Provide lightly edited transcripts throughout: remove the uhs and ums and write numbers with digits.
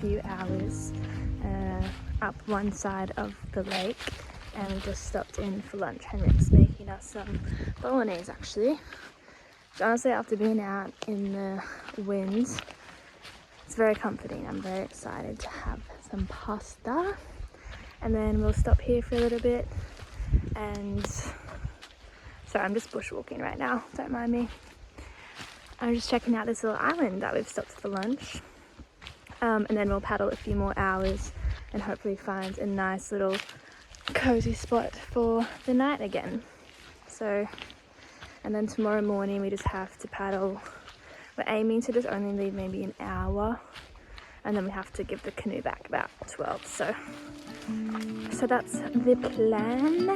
few hours up one side of the lake, and we just stopped in for lunch. Henrik's making us some bolognese actually. So honestly, after being out in the wind, it's very comforting. I'm very excited to have some pasta, and then we'll stop here for a little bit. And sorry, I'm just bushwalking right now, don't mind me. I'm just checking out this little island that we've stopped for lunch, and then we'll paddle a few more hours and hopefully find a nice little cozy spot for the night again. So, and then tomorrow morning we just have to paddle. We're aiming to just only leave maybe an hour, and then we have to give the canoe back about 12. So that's the plan.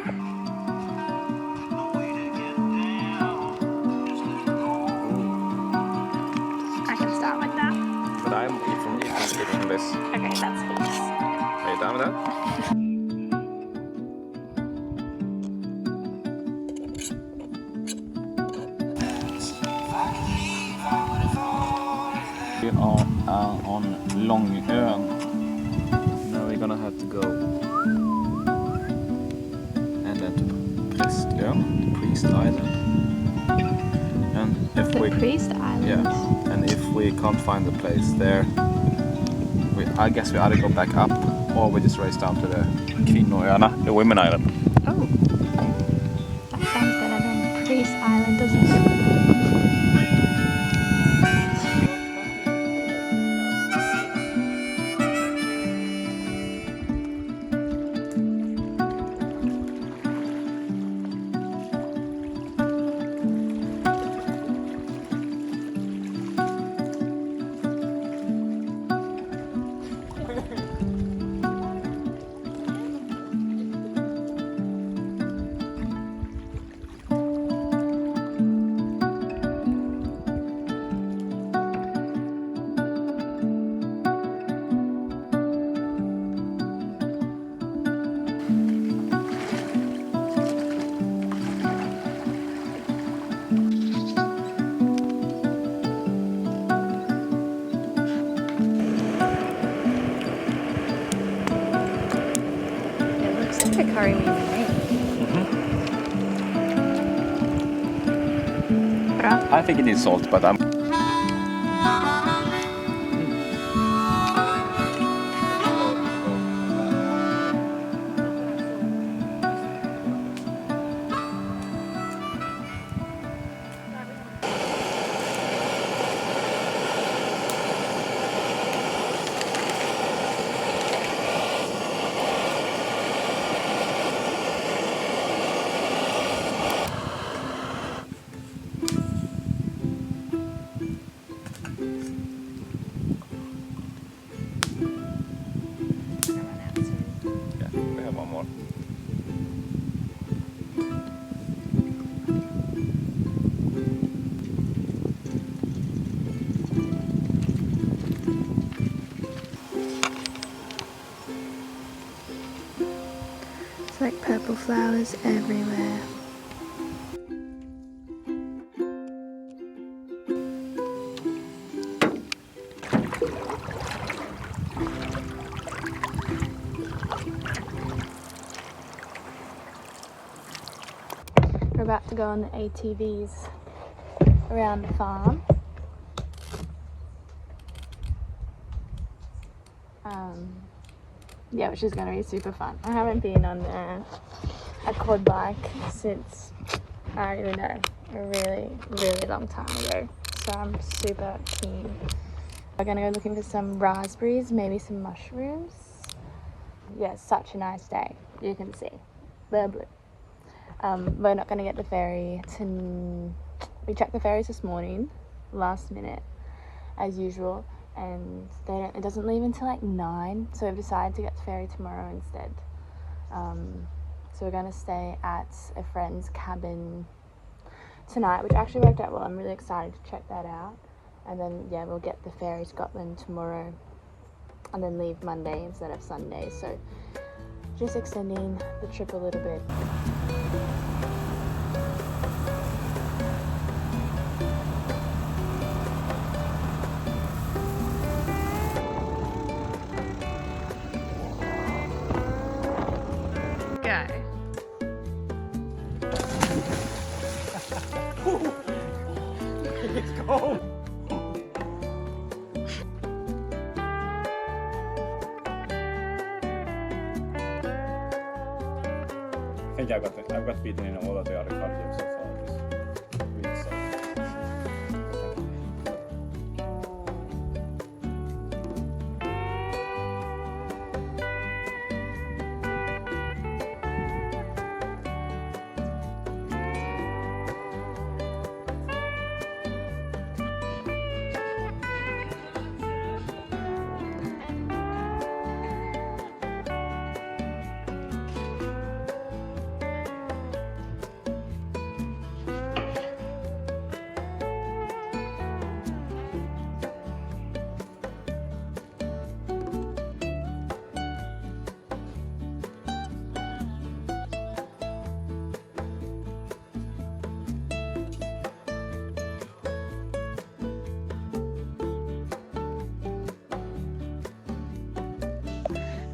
I can start with that. But I'm eating this. Okay, that's heaps. Are you done with that? We are on Långön. Now we're gonna have to go and then to Prästön, the Priest Island. And if The Priest Island? Yeah, and if we can't find the place there, I guess we either go back up or we just race down to the Kvinnoöarna, the Women Island. Oh, that sounds better than Priest Island, doesn't it? The curry we made. I think it needs salt, but I'm... It's like purple flowers everywhere. We're about to go on the ATVs around the farm. Yeah, which is going to be super fun. I haven't been on a quad bike since, I don't even know, a really, really long time ago. So I'm super keen. We're going to go looking for some raspberries, maybe some mushrooms. Yeah, it's such a nice day. You can see. They're blue. We're not going to get the ferry we checked the ferries this morning, last minute, as usual. And it doesn't leave until like 9, so we've decided to get the ferry tomorrow instead. So we're going to stay at a friend's cabin tonight, which actually worked out well. I'm really excited to check that out. And then, yeah, we'll get the ferry to Gotland tomorrow and then leave Monday instead of Sunday. So just extending the trip a little bit. I think I've got beaten in all of the other card games so far. This really sucks.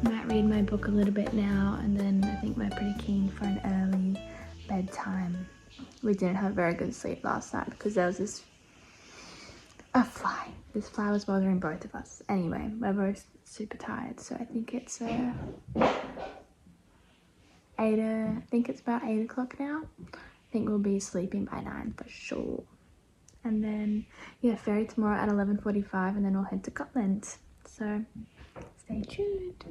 Might read my book a little bit now, and then I think we're pretty keen for an early bedtime. We didn't have very good sleep last night because there was a fly. This fly was bothering both of us. Anyway, we're both super tired, so I think it's about 8 o'clock now. I think we'll be sleeping by 9 for sure. And then yeah, ferry tomorrow at 11:45, and then we'll head to Gotland. So stay tuned.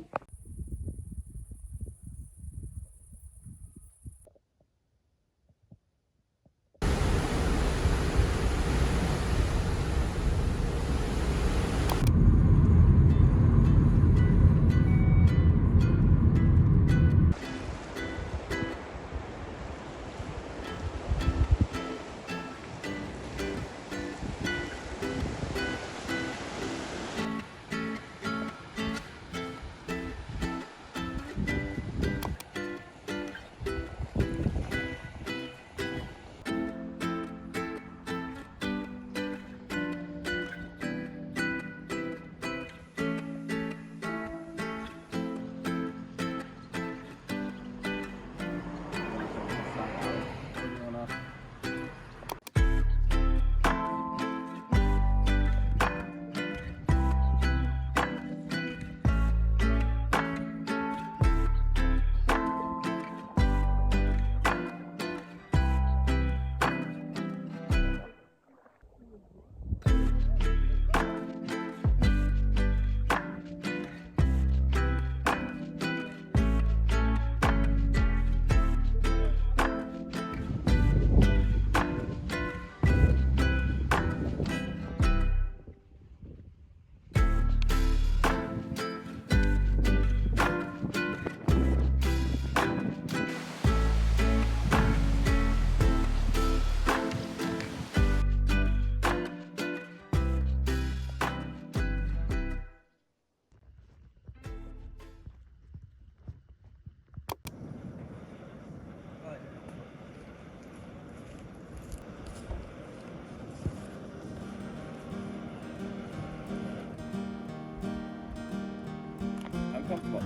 Uncomfortable. Do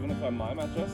you want to try my mattress?